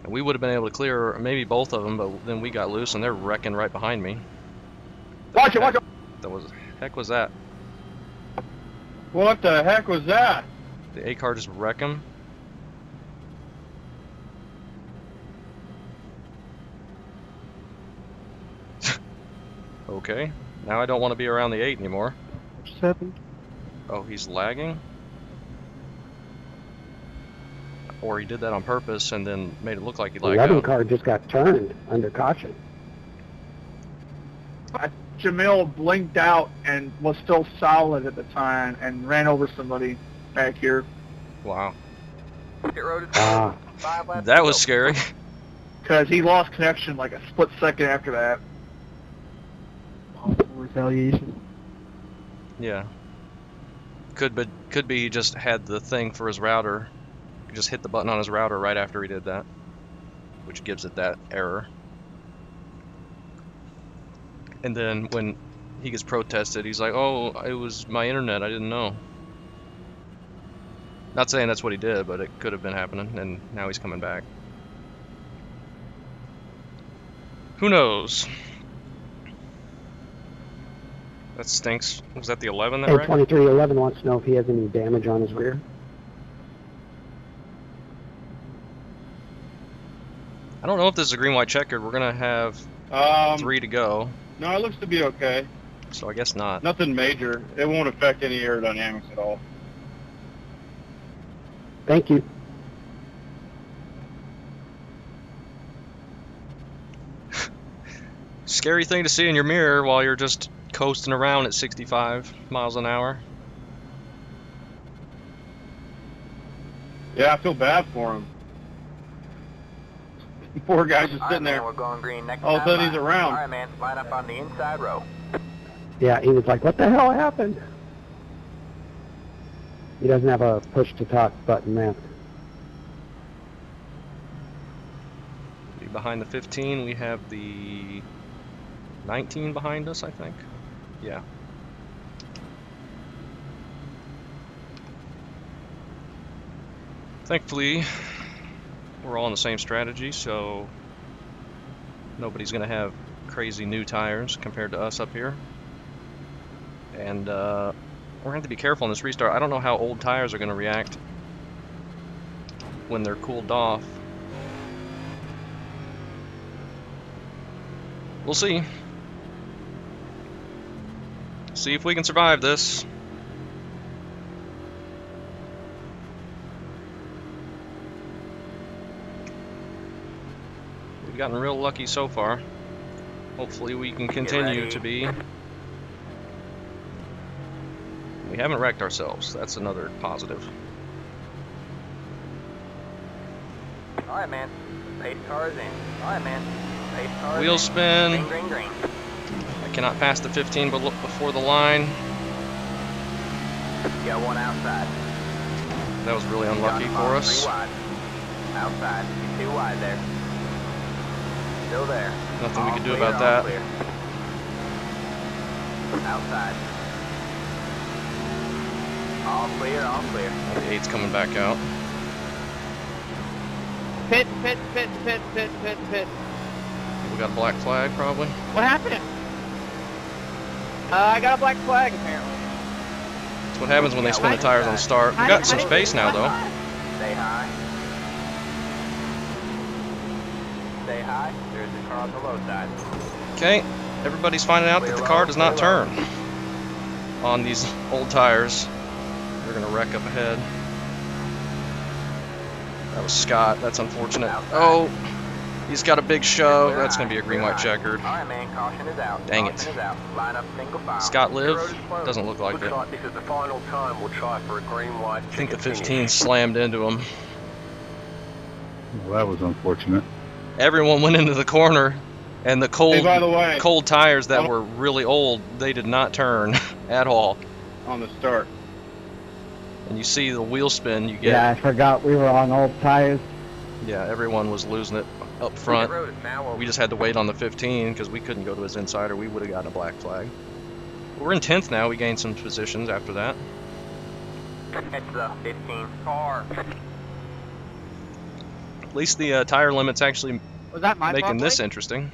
Speaker 1: And we would have been able to clear maybe both of them, but then we got loose and they're wrecking right behind me.
Speaker 7: Watch it, watch it.
Speaker 1: That was, heck was that?
Speaker 3: What the heck was that?
Speaker 1: The A car just wreck him. Okay, now I don't want to be around the 8 anymore.
Speaker 4: What just happened?
Speaker 1: Oh, he's lagging? Or he did that on purpose and then made it look like he lagged
Speaker 4: 11
Speaker 1: out.
Speaker 4: car just got turned under caution.
Speaker 7: Jamil blinked out and was still solid at the time and ran over somebody back here.
Speaker 1: Wow.
Speaker 5: Pit road is
Speaker 4: Ah.
Speaker 5: 5 laps
Speaker 1: That
Speaker 5: to
Speaker 1: was
Speaker 5: go.
Speaker 1: scary.
Speaker 7: Because he lost connection like a split second after that.
Speaker 6: Retaliation.
Speaker 1: Yeah. Could be he just had the thing for his router. He just hit the button on his router right after he did that, which gives it that error. And then when he gets protested, he's like, "Oh, it was my internet. I didn't know." Not saying that's what he did, but it could have been happening, and now he's coming back. Who knows? That stinks. Was that the 11 that
Speaker 4: Hey,
Speaker 1: wrecked?
Speaker 4: 2311 wants to know if he has any damage on his rear.
Speaker 1: I don't know if this is a green-white checkered. We're gonna have 3 to go,
Speaker 3: No, it looks to be okay.
Speaker 1: so I guess not.
Speaker 3: Nothing major. It won't affect any aerodynamics at all.
Speaker 4: Thank you.
Speaker 1: Scary thing to see in your mirror while you're just coasting around at 65 miles an hour.
Speaker 3: Yeah, I feel bad for him. Poor guy's just
Speaker 5: All right,
Speaker 3: sitting
Speaker 5: man,
Speaker 3: there.
Speaker 5: we're going green next
Speaker 3: All of a
Speaker 5: time
Speaker 3: sudden he's
Speaker 5: by.
Speaker 3: around.
Speaker 5: All right, man, line up on the inside row.
Speaker 4: Yeah, he was like, what the hell happened? He doesn't have a push to talk button, man.
Speaker 1: Behind the 15, we have the 19 behind us, I think. Yeah. Thankfully, we're all on the same strategy, so nobody's going to have crazy new tires compared to us up here. And we're going to have to be careful on this restart. I don't know how old tires are going to react when they're cooled off. We'll see. See if we can survive this. We've gotten real lucky so far. Hopefully we can continue
Speaker 5: ready.
Speaker 1: to be. We haven't wrecked ourselves. That's another positive.
Speaker 5: All right, man. Pace car is in. All right, man. Pace car is
Speaker 1: Wheel
Speaker 5: in.
Speaker 1: spin.
Speaker 5: Green, green, green.
Speaker 1: I Cannot pass the 15 before the line.
Speaker 2: Got one outside.
Speaker 1: That was really unlucky
Speaker 2: Got
Speaker 1: for
Speaker 2: about
Speaker 1: us.
Speaker 2: 3 wide. Outside. You're too wide there. Still there.
Speaker 1: Nothing we
Speaker 2: All
Speaker 1: can do
Speaker 2: clear,
Speaker 1: about
Speaker 2: all
Speaker 1: that.
Speaker 2: clear. Outside. All clear, all clear.
Speaker 1: The 8's coming back out.
Speaker 7: Pit, pit, pit, pit, pit, pit, pit.
Speaker 1: We got a black flag probably.
Speaker 7: What happened? I got a black flag apparently.
Speaker 1: That's what happens when they spin the tires on the start. We got some space now though.
Speaker 2: Stay high. Stay high. There's the car on the low side.
Speaker 1: Okay, everybody's finding out that the car does not turn on these old tires. We're gonna wreck up ahead. That was Scott. That's unfortunate. Oh, he's got a big shove. That's gonna be a green, white checkered.
Speaker 2: All right, man. Caution is out.
Speaker 1: Dang it.
Speaker 2: Caution is out. Line up single file.
Speaker 1: Scott
Speaker 5: The
Speaker 1: live?
Speaker 5: road is closed.
Speaker 1: Doesn't look like
Speaker 5: Looks
Speaker 1: it.
Speaker 5: like this is the final time we'll try for a green light.
Speaker 1: I think the 15 slammed into him.
Speaker 3: Well, that was unfortunate.
Speaker 1: Everyone went into the corner, and the
Speaker 3: Hey, by the way,
Speaker 1: cold tires that
Speaker 3: Oh.
Speaker 1: were really old, they did not turn at all.
Speaker 3: on the start.
Speaker 1: And you see the wheel spin you get.
Speaker 4: Yeah, I forgot we were on old tires.
Speaker 1: Yeah, everyone was losing it up
Speaker 5: The
Speaker 1: front.
Speaker 5: road is now open.
Speaker 1: We just had to wait on the 15 because we couldn't go to his inside or we would have gotten a black flag. We're in 10th now. We gained some positions after that.
Speaker 2: It's the 15 car.
Speaker 1: At least the tire limit's actually
Speaker 7: Was that my
Speaker 1: making this
Speaker 7: blade?
Speaker 1: interesting.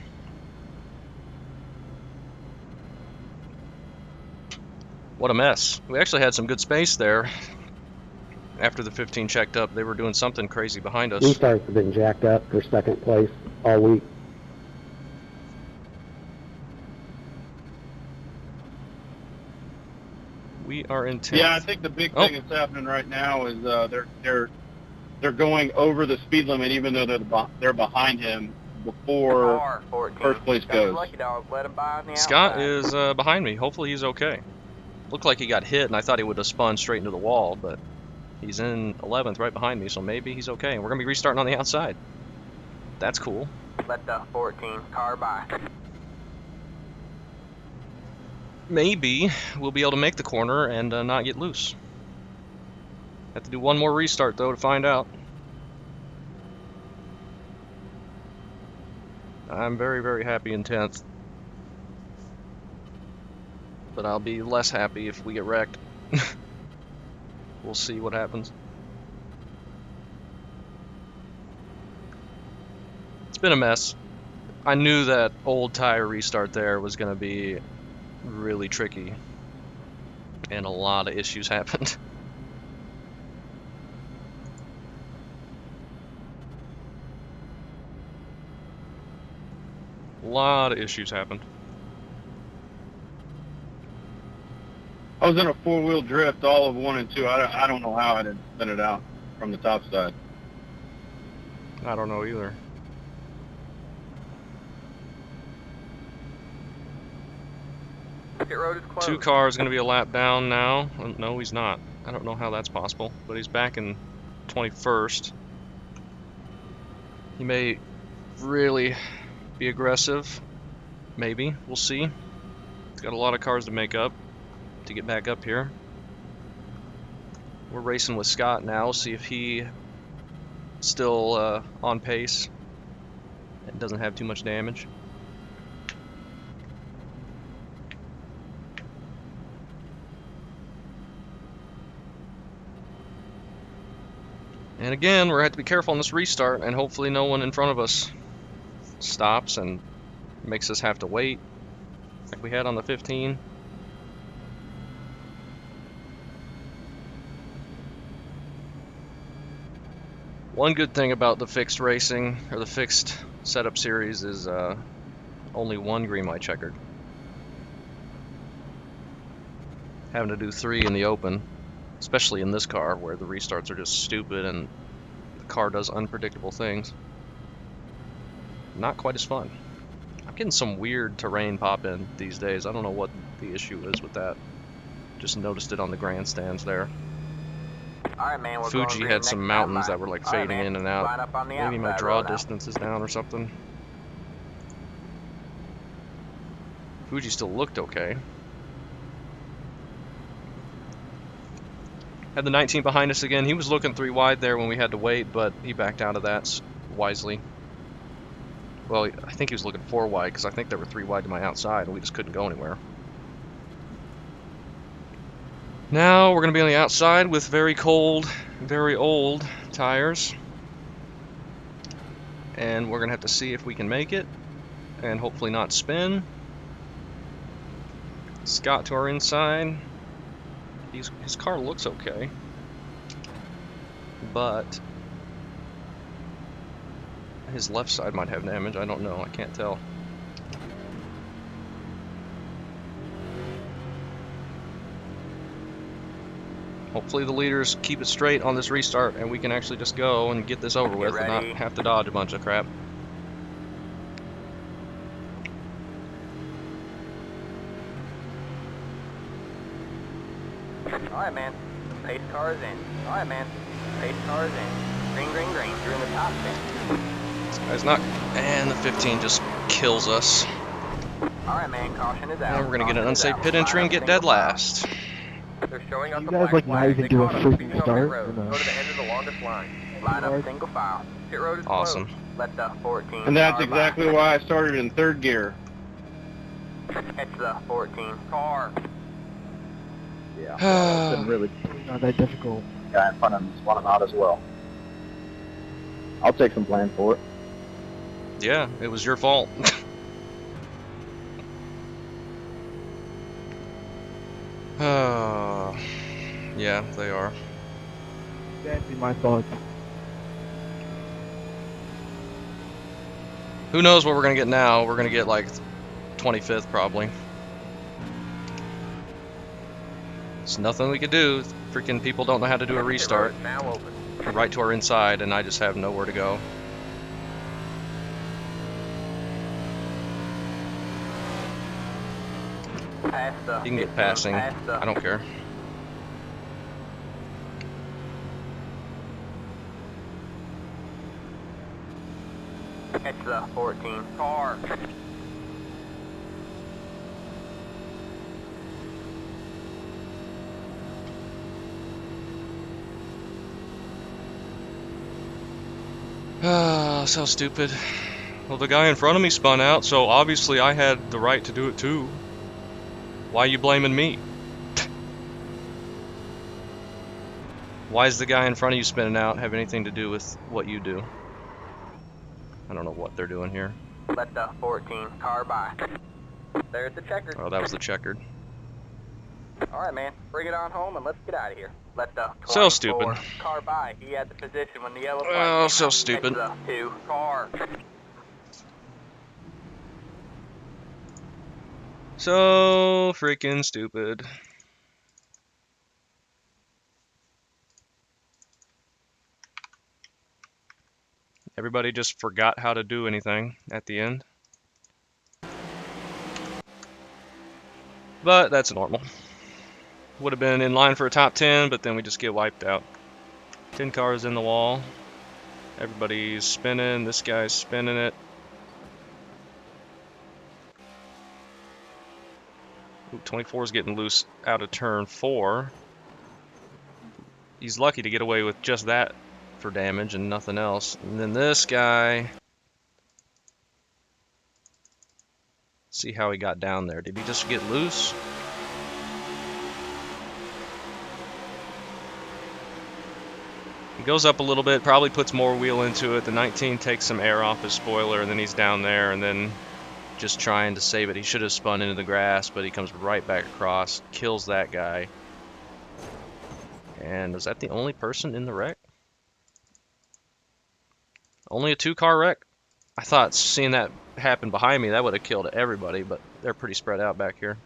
Speaker 1: What a mess. We actually had some good space there. After the 15 checked up, they were doing something crazy behind us.
Speaker 4: Restarts have been jacked up for second place all week.
Speaker 1: We are in 10th.
Speaker 3: Yeah, I think the big
Speaker 1: Oh.
Speaker 3: thing that's happening right now is they're going over the speed limit, even though they're behind him before
Speaker 2: Car 14.
Speaker 3: first place
Speaker 2: Got your
Speaker 3: goes.
Speaker 2: lucky dog. Let him by on the
Speaker 1: Scott
Speaker 2: outside.
Speaker 1: is behind me. Hopefully he's okay. Looked like he got hit, and I thought he would have spun straight into the wall, but he's in 11th right behind me, so maybe he's okay. And we're going to be restarting on the outside. That's cool.
Speaker 2: Let the 14 car by.
Speaker 1: Maybe we'll be able to make the corner and not get loose. Have to do one more restart, though, to find out. I'm very, very happy in 10th. But I'll be less happy if we get wrecked. We'll see what happens. It's been a mess. I knew that old tire restart there was going to be really tricky. And a lot of issues happened. A lot of issues happened.
Speaker 3: I was in a four-wheel drift all of 1 and 2. I don't know how I didn't spin it out from the top side.
Speaker 1: I don't know either.
Speaker 5: Pit road is closed.
Speaker 1: 2 cars going to be a lap down now. No, he's not. I don't know how that's possible, but he's back in 21st. He may really be aggressive. Maybe. We'll see. He's got a lot of cars to make up to get back up here. We're racing with Scott now. See if he still on pace and doesn't have too much damage. And again, we're going to have to be careful on this restart, and hopefully no one in front of us stops and makes us have to wait like we had on the 15. One good thing about the fixed racing, or the fixed setup series, is only one green light checkered. Having to do 3 in the open, especially in this car where the restarts are just stupid and the car does unpredictable things. Not quite as fun. I'm getting some weird terrain pop in these days. I don't know what the issue is with that. Just noticed it on the grandstands there.
Speaker 2: All right, man. We're going
Speaker 1: Fuji
Speaker 2: green
Speaker 1: had
Speaker 2: next
Speaker 1: some
Speaker 2: time
Speaker 1: mountains
Speaker 2: by.
Speaker 1: that were like
Speaker 2: All right,
Speaker 1: fading
Speaker 2: man.
Speaker 1: in and out.
Speaker 2: Line up on the
Speaker 1: Maybe my
Speaker 2: outside,
Speaker 1: draw
Speaker 2: roll out.
Speaker 1: distance is down or something. Fuji still looked okay. Had the 19 behind us again. He was looking 3 wide there when we had to wait, but he backed out of that wisely. Well, I think he was looking 4 wide because I think there were 3 wide to my outside and we just couldn't go anywhere. Now we're going to be on the outside with very cold, very old tires. And we're going to have to see if we can make it and hopefully not spin. Scott to our inside. His car looks okay, but his left side might have damage. I don't know. I can't tell. Hopefully the leaders keep it straight on this restart and we can actually just go and get this over with and not have to dodge a bunch of crap.
Speaker 2: Alright, man. Pace car is in. Alright, man. Pace car is in. Green, green, green. You're in the top 10.
Speaker 1: This guy's not... And the 15 just kills us.
Speaker 2: Alright, man. Caution is out.
Speaker 1: Now we're going to get an unsafe pit entry and get dead last.
Speaker 5: They're showing us
Speaker 6: You
Speaker 5: the
Speaker 6: guys,
Speaker 5: black
Speaker 6: like,
Speaker 5: flag.
Speaker 6: not even
Speaker 5: They
Speaker 6: do a
Speaker 5: caught us.
Speaker 6: freaking
Speaker 5: Speeding on
Speaker 6: start,
Speaker 5: pit road.
Speaker 6: or no?
Speaker 5: Go to the end of the longest line.
Speaker 2: Line up single file.
Speaker 5: Pit road is
Speaker 1: Awesome.
Speaker 5: closed.
Speaker 2: Let the 14
Speaker 3: And that's
Speaker 2: car
Speaker 3: exactly
Speaker 2: by.
Speaker 3: why I started in 3rd gear.
Speaker 2: It's the 14 car.
Speaker 4: Yeah, it's been really
Speaker 6: Not that difficult.
Speaker 4: guy in front of him spun him out as well. I'll take some blame for it.
Speaker 1: Yeah, it was your fault. Yeah, they are.
Speaker 6: That'd be my fault.
Speaker 1: Who knows what we're going to get now? We're going to get like 25th probably. There's nothing we could do. Freaking people don't know how to do a restart.
Speaker 5: Pit road is now open.
Speaker 1: Right to our inside, and I just have nowhere to go.
Speaker 2: Pass the
Speaker 1: You can get
Speaker 2: 15,
Speaker 1: passing.
Speaker 2: pass the-
Speaker 1: I don't care.
Speaker 2: It's the 14 car.
Speaker 1: Ah, so stupid. Well, the guy in front of me spun out, so obviously I had the right to do it too. Why are you blaming me? Why is the guy in front of you spinning out have anything to do with what you do? I don't know what they're doing here.
Speaker 2: Let the 14 car by.
Speaker 5: There's the checkered.
Speaker 1: Oh, that was the checkered.
Speaker 2: Alright, man. Bring it on home and let's get out of here. Let the
Speaker 1: So
Speaker 2: 24
Speaker 1: stupid.
Speaker 2: car by. He had the position when the yellow flag
Speaker 1: Oh,
Speaker 2: came
Speaker 1: so
Speaker 2: out.
Speaker 1: stupid.
Speaker 2: It's the 2 car.
Speaker 1: So freaking stupid. Everybody just forgot how to do anything at the end. But that's normal. Would have been in line for a top 10, but then we just get wiped out. 10 cars in the wall. Everybody's spinning. This guy's spinning it. Ooh, 24 is getting loose out of turn 4. He's lucky to get away with just that for damage and nothing else. And then this guy, see how he got down there. Did he just get loose? He goes up a little bit, probably puts more wheel into it. The 19 takes some air off his spoiler, and then he's down there, and then just trying to save it. He should have spun into the grass, but he comes right back across, kills that guy. And was that the only person in the wreck? Only a 2-car wreck? I thought seeing that happen behind me, that would have killed everybody, but they're pretty spread out back here.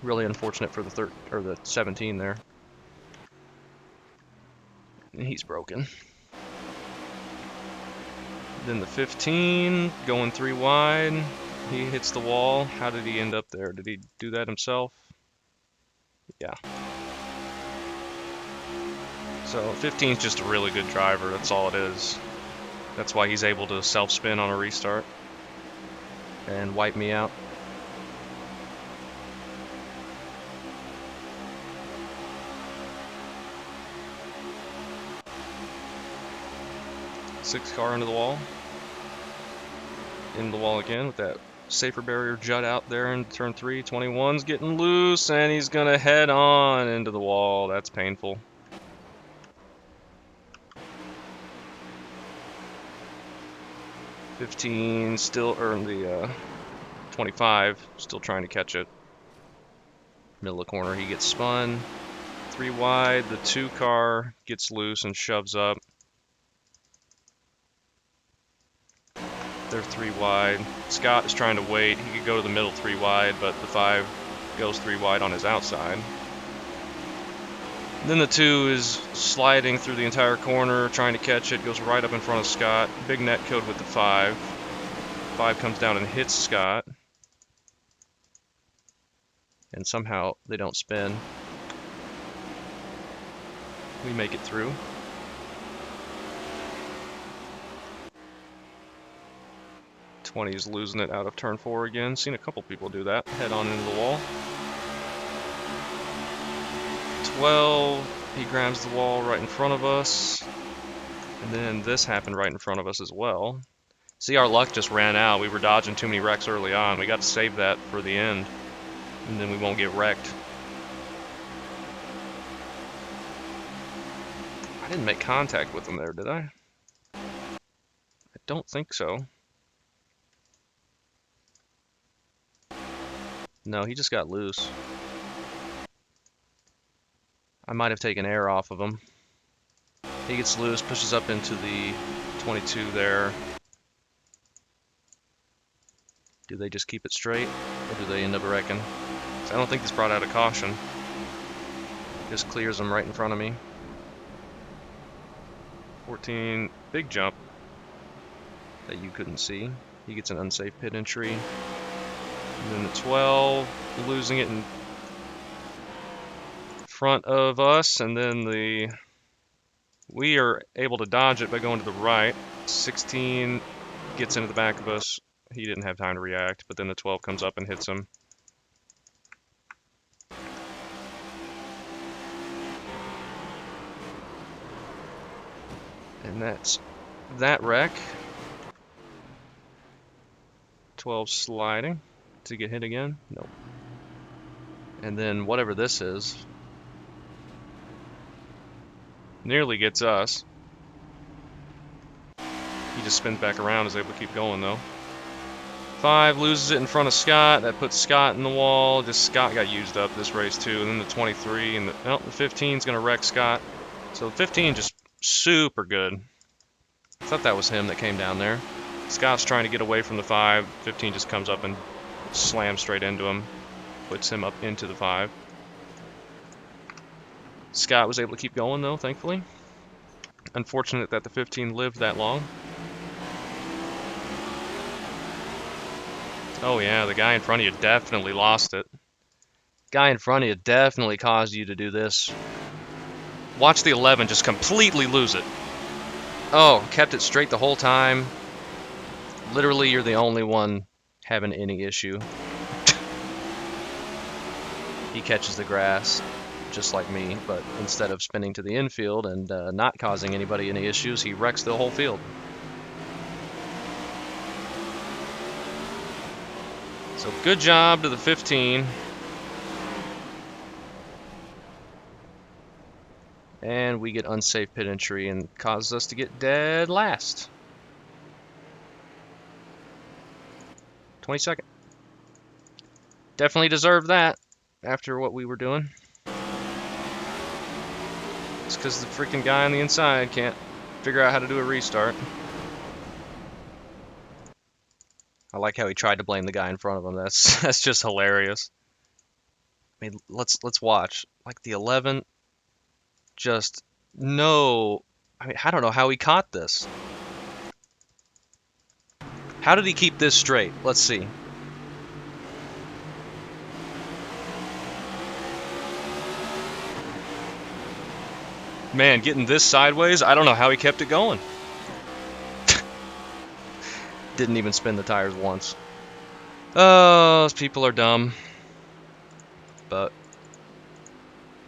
Speaker 1: Really unfortunate for the 17 there. And he's broken. Then the 15 going 3 wide. He hits the wall. How did he end up there? Did he do that himself? Yeah. So 15's just a really good driver. That's all it is. That's why he's able to self-spin on a restart and wipe me out. Sixth car into the wall. Into the wall again with that safer barrier jut out there in turn 3. 21's getting loose, and he's going to head on into the wall. That's painful. '15 still, or the 25 still trying to catch it. Middle of the corner, he gets spun. 3 wide, the 2 car gets loose and shoves up. They're 3 wide. Scott is trying to wait. He could go to the middle 3 wide, but the 5 goes 3 wide on his outside. Then the 2 is sliding through the entire corner, trying to catch it, goes right up in front of Scott. Big net code with the 5. 5 comes down and hits Scott. And somehow they don't spin. We make it through. '20's losing it out of turn 4 again. Seen a couple people do that. Head on into the wall. 12, he grabs the wall right in front of us. And then this happened right in front of us as well. See, our luck just ran out. We were dodging too many wrecks early on. We got to save that for the end. And then we won't get wrecked. I didn't make contact with him there, did I? I don't think so. No, he just got loose. I might have taken air off of him. He gets loose, pushes up into the 22 there. Do they just keep it straight, or do they end up wrecking? I don't think this brought out a caution. Just clears them right in front of me. 14, big jump that you couldn't see. He gets an unsafe pit entry. And then the 12, losing it in front of us, and then we are able to dodge it by going to the right. 16 gets into the back of us. He didn't have time to react, but then the 12 comes up and hits him. And that's that wreck. 12 sliding to get hit again. Nope. And then whatever this is nearly gets us. He just spins back around, is able to keep going though. 5 loses it in front of Scott. That puts Scott in the wall. Just Scott got used up this race too. And then the 23 and the 15 is going to wreck Scott. So the 15 just super good. I thought that was him that came down there. Scott's trying to get away from the 5. 15 just comes up and slams straight into him. Puts him up into the 5. Scott was able to keep going though, thankfully. Unfortunate that the 15 lived that long. Oh yeah, the guy in front of you definitely lost it. Guy in front of you definitely caused you to do this. Watch the 11 just completely lose it. Oh, kept it straight the whole time. Literally, you're the only one having any issue. He catches the grass, just like me, but instead of spinning to the infield and not causing anybody any issues, he wrecks the whole field. So good job to the 15. And we get unsafe pit entry and causes us to get dead last. 22nd. Definitely deserved that after what we were doing. It's because the freaking guy on the inside can't figure out how to do a restart. I like how he tried to blame the guy in front of him. That's just hilarious. I mean, let's watch. Like the 11, just no. I mean, I don't know how he caught this. How did he keep this straight? Let's see. Man, getting this sideways, I don't know how he kept it going. Didn't even spin the tires once. Oh, those people are dumb. But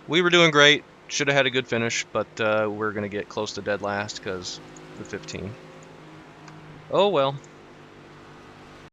Speaker 1: we were doing great. Should have had a good finish, but we're going to get close to dead last because the 15. Oh well.